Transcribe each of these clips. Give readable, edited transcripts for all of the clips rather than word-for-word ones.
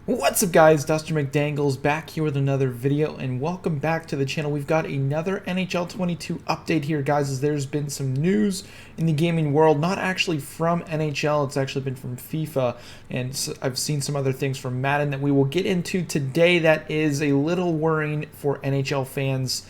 What's up guys, Dr. McDangles back here with another video, and welcome back to the channel. We've got another NHL 22 update here, guys, as there's been some news in the gaming world, not actually from NHL, it's actually been from FIFA, and I've seen some other things from Madden that we will get into today that is a little worrying for NHL fans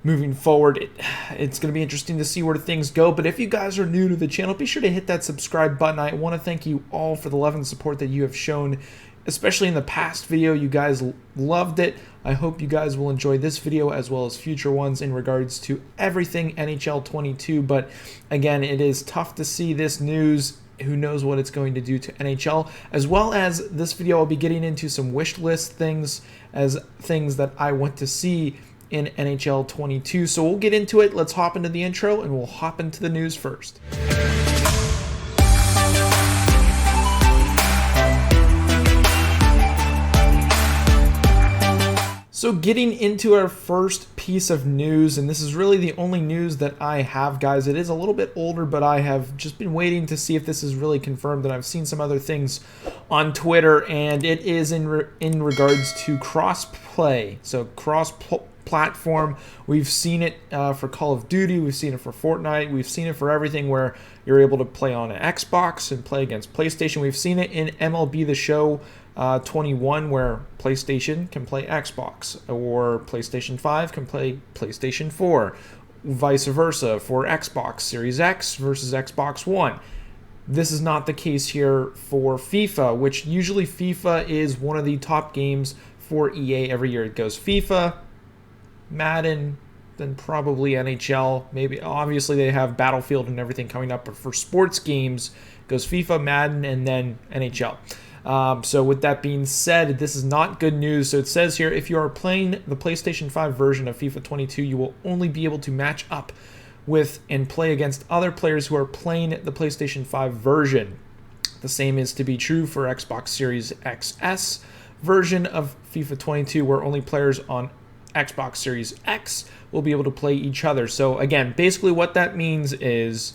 moving forward. It's going to be interesting to see where things go, but if you guys are new to the channel, be sure to hit that subscribe button. I want to thank you all for the love and support that you have shown, especially in the past video. You guys loved it. I hope you guys will enjoy this video as well as future ones in regards to everything NHL 22. But again, it is tough to see this news. Who knows what it's going to do to NHL, as well as this video I'll be getting into some wish list things as things that I want to see in NHL 22. So we'll get into it. Let's hop into the intro and we'll hop into the news first. So getting into our first piece of news, and this is really the only news that I have, guys. It is a little bit older, but I have just been waiting to see if this is really confirmed, and I've seen some other things on Twitter, and it is in regards to cross-play. So cross-platform. We've seen it for Call of Duty, we've seen it for Fortnite, we've seen it for everything where you're able to play on an Xbox and play against PlayStation. We've seen it in MLB The Show 21, where PlayStation can play Xbox, or PlayStation 5 can play PlayStation 4, vice versa for Xbox Series X versus Xbox One. This is not the case here for FIFA, which usually FIFA is one of the top games for EA every year. It goes FIFA, Madden, then probably NHL. Maybe, obviously, they have Battlefield and everything coming up, but for sports games, it goes FIFA, Madden, and then NHL. So with that being said, this is not good news. So it says here, if you are playing the PlayStation 5 version of FIFA 22, you will only be able to match up with and play against other players who are playing the PlayStation 5 version. The same is to be true for Xbox Series XS version of FIFA 22, where only players on Xbox Series X will be able to play each other. So again, basically what that means is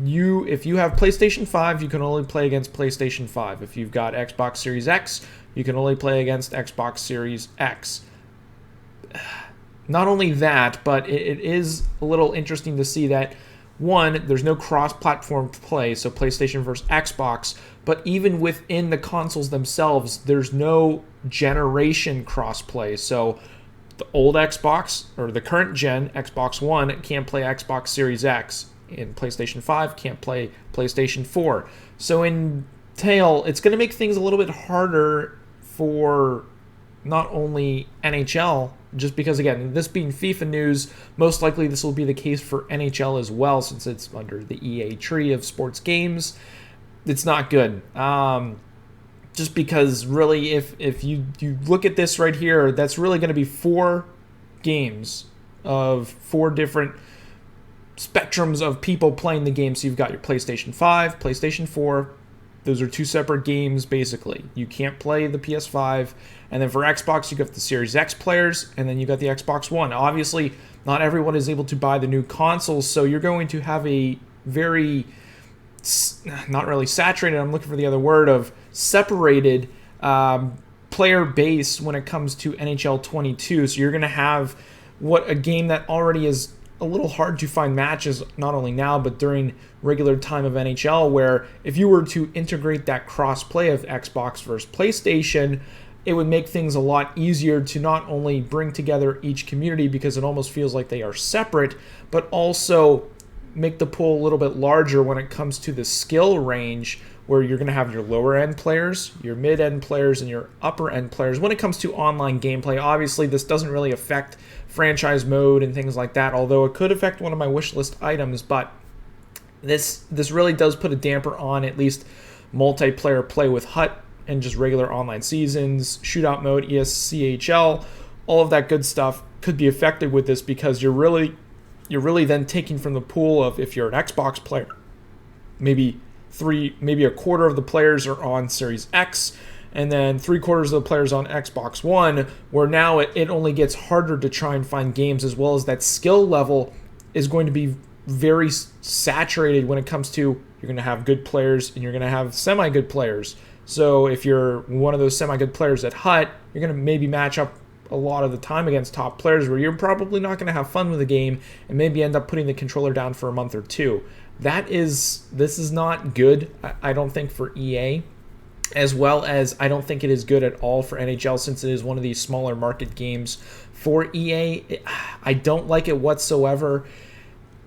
if you have PlayStation 5, you can only play against PlayStation 5. If you've got Xbox Series X, you can only play against Xbox Series X. Not only that, but it is a little interesting to see that, one, there's no cross-platform play, so PlayStation versus Xbox, but even within the consoles themselves, there's no generation cross-play. So the old Xbox, or the current gen, Xbox One, can't play Xbox Series X. In PlayStation 5, can't play PlayStation 4. So in tail, it's going to make things a little bit harder for not only NHL, just because, again, this being FIFA news, most likely this will be the case for NHL as well, since it's under the EA tree of sports games. It's not good. Just because, really, if you look at this right here, that's really going to be 4 games of 4 different spectrums of people playing the game. So you've got your PlayStation 5, PlayStation 4. Those are 2 separate games, basically. You can't play the PS5. And then for Xbox, you got the Series X players, and then you got the Xbox One. Obviously, not everyone is able to buy the new consoles, so you're going to have a very, not really saturated, I'm looking for the other word, of separated player base when it comes to NHL 22. So you're going to have a game that already is a little hard to find matches, not only now, but during regular time of NHL, where if you were to integrate that cross-play of Xbox versus PlayStation, it would make things a lot easier to not only bring together each community, because it almost feels like they are separate, but also make the pool a little bit larger when it comes to the skill range, where you're going to have your lower-end players, your mid-end players, and your upper-end players. When it comes to online gameplay, obviously this doesn't really affect franchise mode and things like that, although it could affect one of my wish list items, but this really does put a damper on at least multiplayer play with HUT and just regular online seasons, shootout mode, ESCHL, all of that good stuff could be affected with this, because you're really then taking from the pool of, if you're an Xbox player, maybe a quarter of the players are on Series X, and then 3/4 of the players on Xbox One, where now it only gets harder to try and find games, as well as that skill level is going to be very saturated when it comes to, you're going to have good players and you're going to have semi-good players. So if you're one of those semi-good players at Hut, you're going to maybe match up a lot of the time against top players where you're probably not going to have fun with the game and maybe end up putting the controller down for a month or two. This is not good, I don't think, for EA, as well as I don't think it is good at all for NHL since it is one of these smaller market games for EA. I don't like it whatsoever.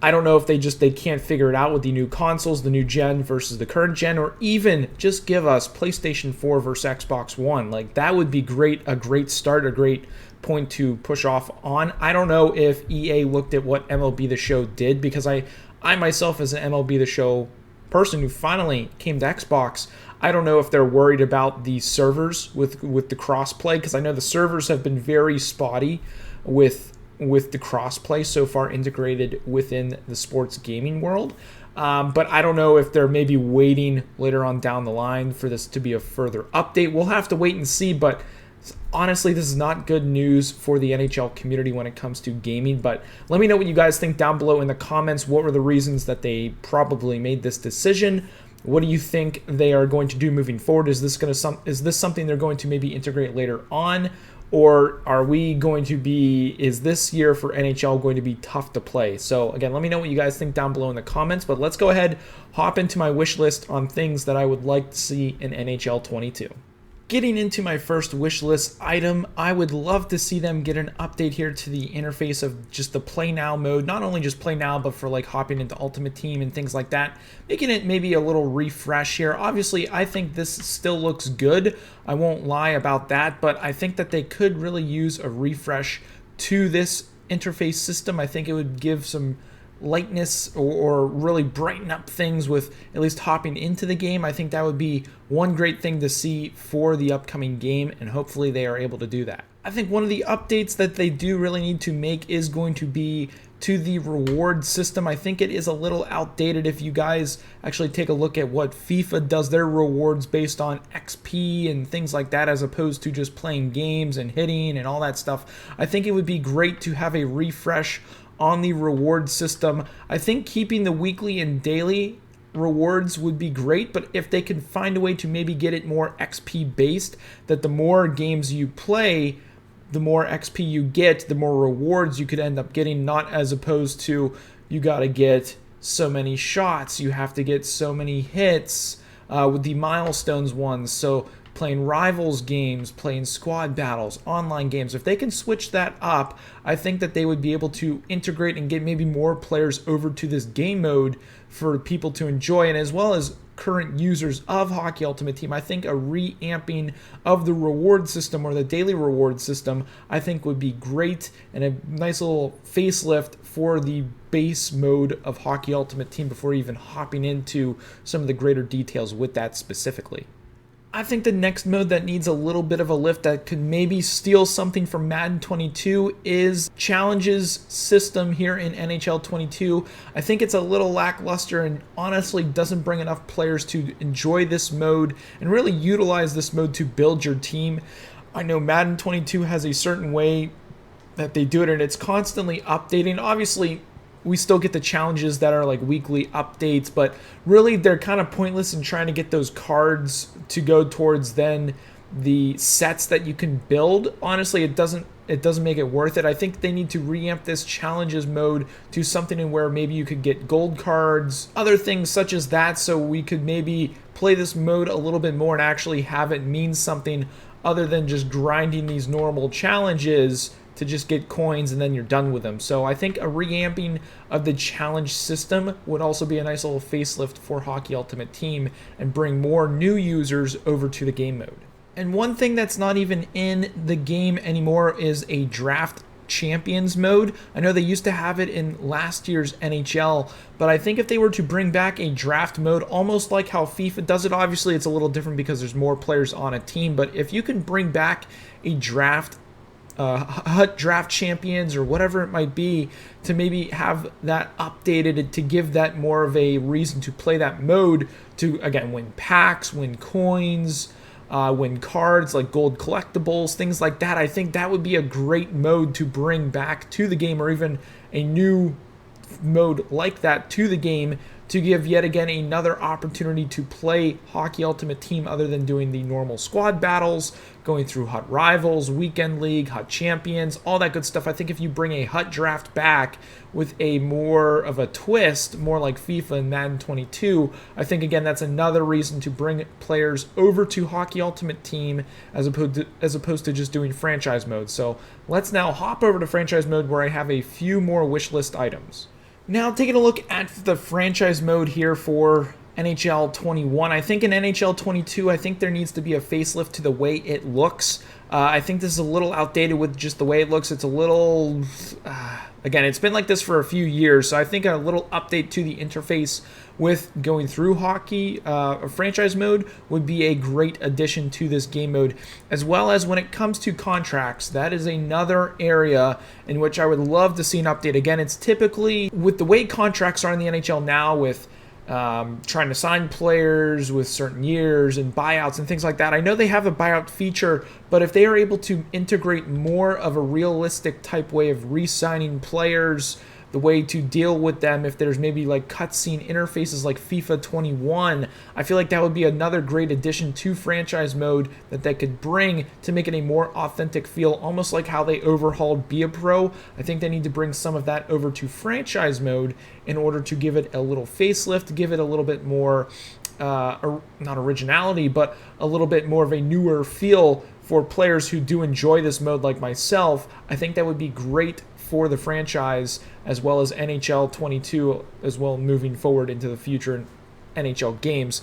I don't know if they can't figure it out with the new consoles, the new gen versus the current gen, or even just give us PlayStation 4 versus Xbox One. Like, that would be great, a great start, a great point to push off on. I don't know if EA looked at what MLB The Show did, because I myself, as an MLB The Show person who finally came to Xbox, I don't know if they're worried about the servers with the crossplay, because I know the servers have been very spotty with the crossplay so far integrated within the sports gaming world. But I don't know if they're maybe waiting later on down the line for this to be a further update. We'll have to wait and see, but honestly, this is not good news for the NHL community when it comes to gaming. But let me know what you guys think down below in the comments. What were the reasons that they probably made this decision? What do you think they are going to do moving forward? Is this something they're going to maybe integrate later on? Or is this year for NHL going to be tough to play? So again, let me know what you guys think down below in the comments, but let's go ahead, hop into my wish list on things that I would like to see in NHL 22. Getting into my first wish list item, I would love to see them get an update here to the interface of just the Play Now mode. Not only just Play Now, but for like hopping into Ultimate Team and things like that. Making it maybe a little refresh here. Obviously, I think this still looks good. I won't lie about that, but I think that they could really use a refresh to this interface system. I think it would give some lightness or really brighten up things with at least hopping into the game. I think that would be one great thing to see for the upcoming game, and hopefully they are able to do that. I think one of the updates that they do really need to make is going to be to the reward system. I think it is a little outdated. If you guys actually take a look at what FIFA does, their rewards based on XP and things like that, as opposed to just playing games and hitting and all that stuff. I think it would be great to have a refresh on the reward system. I think keeping the weekly and daily rewards would be great, but if they can find a way to maybe get it more XP based, that the more games you play, the more XP you get, the more rewards you could end up getting, not as opposed to you got to get so many shots, you have to get so many hits with the milestones ones. So playing rivals games, playing squad battles, online games. If they can switch that up, I think that they would be able to integrate and get maybe more players over to this game mode for people to enjoy, and as well as current users of Hockey Ultimate Team. I think a reamping of the reward system or the daily reward system, I think would be great, and a nice little facelift for the base mode of Hockey Ultimate Team before even hopping into some of the greater details with that specifically. I think the next mode that needs a little bit of a lift, that could maybe steal something from Madden 22, is Challenges system here in NHL 22. I think it's a little lackluster and honestly doesn't bring enough players to enjoy this mode and really utilize this mode to build your team. I know Madden 22 has a certain way that they do it, and it's constantly updating. Obviously, we still get the challenges that are like weekly updates, but really they're kind of pointless in trying to get those cards to go towards then the sets that you can build. Honestly, it doesn't make it worth it. I think they need to reamp this challenges mode to something in where maybe you could get gold cards, other things such as that, so we could maybe play this mode a little bit more and actually have it mean something other than just grinding these normal challenges to just get coins and then you're done with them. So I think a reamping of the challenge system would also be a nice little facelift for Hockey Ultimate Team and bring more new users over to the game mode. And one thing that's not even in the game anymore is a draft champions mode. I know they used to have it in last year's NHL, but I think if they were to bring back a draft mode, almost like how FIFA does it, obviously it's a little different because there's more players on a team, but if you can bring back a draft Hut draft champions or whatever it might be, to maybe have that updated to give that more of a reason to play that mode, to again win packs, win coins, win cards like gold collectibles, things like that. I think that would be a great mode to bring back to the game, or even a new mode like that to the game, to give yet again another opportunity to play Hockey Ultimate Team other than doing the normal squad battles, going through Hut Rivals, Weekend League, Hut Champions, all that good stuff. I think if you bring a Hut Draft back with a more of a twist, more like FIFA and Madden 22, I think, again, that's another reason to bring players over to Hockey Ultimate Team as opposed to just doing franchise mode. So let's now hop over to franchise mode, where I have a few more wish list items. Now, taking a look at the franchise mode here for NHL 21. I think in NHL 22, I think there needs to be a facelift to the way it looks. I think this is a little outdated with just the way it looks. It's a little, again, it's been like this for a few years, so I think a little update to the interface with going through hockey franchise mode would be a great addition to this game mode, as well as when it comes to contracts. That is another area in which I would love to see an update. Again, it's typically, with the way contracts are in the NHL now, with trying to sign players with certain years and buyouts and things like that. I know they have a buyout feature, but if they are able to integrate more of a realistic type way of re-signing players, the way to deal with them, if there's maybe like cutscene interfaces like FIFA 21, I feel like that would be another great addition to franchise mode that they could bring to make it a more authentic feel, almost like how they overhauled Be a Pro. I think they need to bring some of that over to franchise mode in order to give it a little facelift, give it a little bit more, not originality, but a little bit more of a newer feel for players who do enjoy this mode like myself. I think that would be great for the franchise, as well as NHL 22, as well, moving forward into the future in NHL games.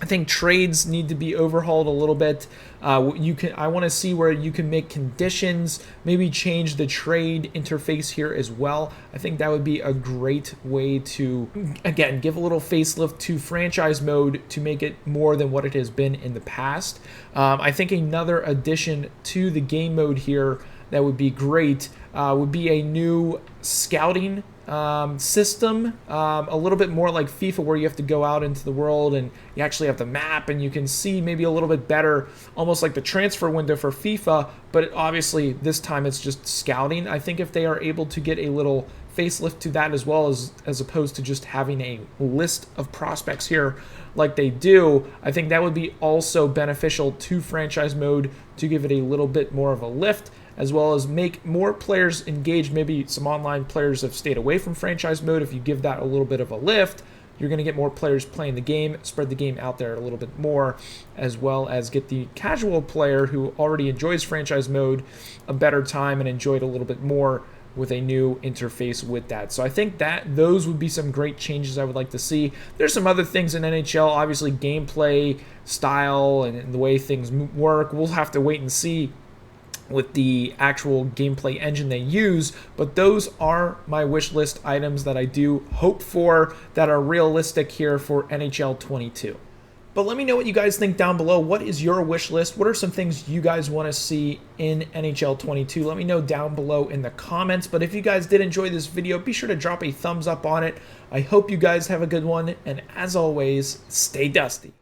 I think trades need to be overhauled a little bit. I want to see where you can make conditions, maybe change the trade interface here as well. I think that would be a great way to, again, give a little facelift to franchise mode to make it more than what it has been in the past. I think another addition to the game mode here that would be great would be a new scouting system, a little bit more like FIFA, where you have to go out into the world and you actually have the map and you can see maybe a little bit better, almost like the transfer window for FIFA, but obviously this time it's just scouting. I think if they are able to get a little facelift to that, as well as opposed to just having a list of prospects here like they do, I think that would be also beneficial to franchise mode to give it a little bit more of a lift, as well as make more players engaged. Maybe some online players have stayed away from franchise mode. If you give that a little bit of a lift, you're going to get more players playing the game, spread the game out there a little bit more, as well as get the casual player who already enjoys franchise mode a better time and enjoy it a little bit more with a new interface with that. So I think that those would be some great changes I would like to see. There's some other things in NHL, obviously gameplay style and the way things work. We'll have to wait and see with the actual gameplay engine they use, but those are my wish list items that I do hope for, that are realistic here for NHL 22. But let me know what you guys think down below. What is your wish list? What are some things you guys want to see in NHL 22? Let me know down below in the comments. But if you guys did enjoy this video, be sure to drop a thumbs up on it. I hope you guys have a good one, and as always, stay dusty.